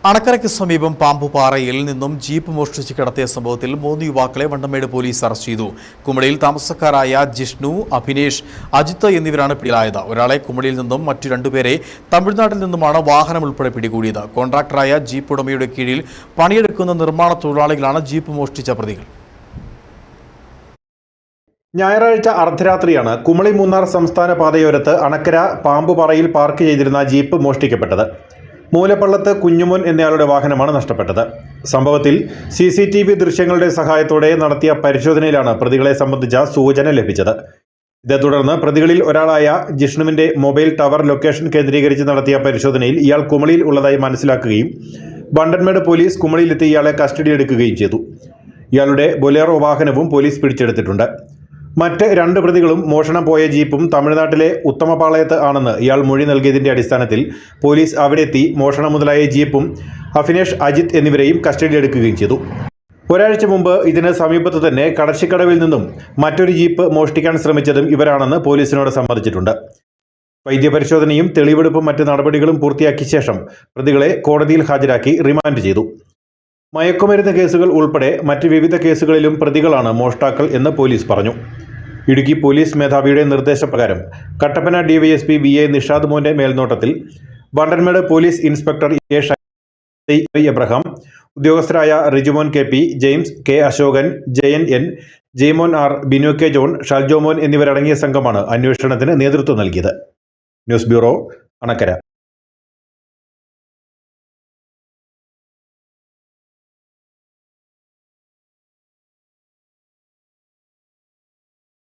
അണക്കരയ്ക്ക് സമീപം പാമ്പുപാറയിൽ നിന്നും ജീപ്പ് മോഷ്ടിച്ച് കടത്തിയ സംഭവത്തിൽ 3 യുവാക്കളെ വണ്ടമേട് പോലീസ് അറസ്റ്റ് ചെയ്തു. കുമളിയിൽ താമസക്കാരായ ജിഷ്ണു, അഭിനേഷ്, അജിത്ത് എന്നിവരാണ് പിടിയിലായത്. ഒരാളെ കുമളിയിൽ നിന്നും മറ്റു 2 പേരെ തമിഴ്നാട്ടിൽ നിന്നുമാണ് വാഹനം ഉൾപ്പെടെ പിടികൂടിയത്. കോൺട്രാക്ടറായ ജീപ്പ് ഉടമയുടെ കീഴിൽ പണിയെടുക്കുന്ന നിർമ്മാണ തൊഴിലാളികളാണ് ജീപ്പ് മോഷ്ടിച്ച പ്രതികൾ. ഞായറാഴ്ച അർദ്ധരാത്രിയാണ് കുമളി മൂന്നാർ സംസ്ഥാന പാതയോരത്ത് അണക്കര പാമ്പുപാറയിൽ പാർക്ക് ചെയ്തിരുന്ന ജീപ്പ് മോഷ്ടിക്കപ്പെട്ടത്. മൂലപ്പള്ളത്ത് കുഞ്ഞുമോൻ എന്നയാളുടെ വാഹനമാണ് നഷ്ടപ്പെട്ടത്. സംഭവത്തിൽ CCTV ദൃശ്യങ്ങളുടെ സഹായത്തോടെ നടത്തിയ പരിശോധനയിലാണ് പ്രതികളെ സംബന്ധിച്ച സൂചന ലഭിച്ചത്. ഇതേ തുടർന്ന് പ്രതികളിൽ ഒരാളായ ജിഷ്ണുവിന്റെ മൊബൈൽ ടവർ ലൊക്കേഷൻ കേന്ദ്രീകരിച്ച് നടത്തിയ പരിശോധനയിൽ ഇയാൾ കുമളിയിൽ ഉള്ളതായി മനസ്സിലാക്കുകയും വണ്ടൻമേട് പോലീസ് കുമളിയിലെത്തി ഇയാളെ കസ്റ്റഡിയെടുക്കുകയും ചെയ്തു. ഇയാളുടെ ബൊലേറോ വാഹനവും പോലീസ് പിടിച്ചെടുത്തിട്ടുണ്ട്. മറ്റ് 2 പ്രതികളും മോഷണം പോയ ജീപ്പും തമിഴ്നാട്ടിലെ ഉത്തമപാളയത്ത് ആണെന്ന് ഇയാൾ മൊഴി നൽകിയതിന്റെ അടിസ്ഥാനത്തിൽ പോലീസ് അവിടെ എത്തി മോഷണം മുതലായ ജീപ്പും അഭിനേഷ്, അജിത്ത് എന്നിവരെയും കസ്റ്റഡിയിലെടുക്കുകയും ചെയ്തു. ഒരാഴ്ച മുമ്പ് ഇതിന് സമീപത്ത് തന്നെ കടച്ചിക്കടവിൽ നിന്നും മറ്റൊരു ജീപ്പ് മോഷ്ടിക്കാൻ ശ്രമിച്ചതും ഇവരാണെന്ന് പോലീസിനോട് സമ്മതിച്ചിട്ടുണ്ട്. വൈദ്യപരിശോധനയും തെളിവെടുപ്പും മറ്റ് നടപടികളും പൂർത്തിയാക്കിയ ശേഷം പ്രതികളെ കോടതിയിൽ ഹാജരാക്കി റിമാൻഡ് ചെയ്തു. മയക്കുമരുന്ന് കേസുകൾ ഉൾപ്പെടെ മറ്റ് വിവിധ കേസുകളിലും പ്രതികളാണ് മോഷ്ടാക്കൾ എന്ന് പോലീസ് പറഞ്ഞു. ഇടുക്കി പോലീസ് മേധാവിയുടെ നിർദ്ദേശപ്രകാരം കട്ടപ്പന DYSP VA നിഷാദ് മോന്റെ മേൽനോട്ടത്തിൽ വണ്ടൻമേട് പോലീസ് ഇൻസ്പെക്ടർ എബ്രഹാം, ഉദ്യോഗസ്ഥരായ Rijumon KP, James K, Ashokan, Jayan N, Jaimon R, Binu K John, Shaljomon എന്നിവരടങ്ങിയ സംഘമാണ് അന്വേഷണത്തിന് നേതൃത്വം നൽകിയത്. News bureau, Anakkara.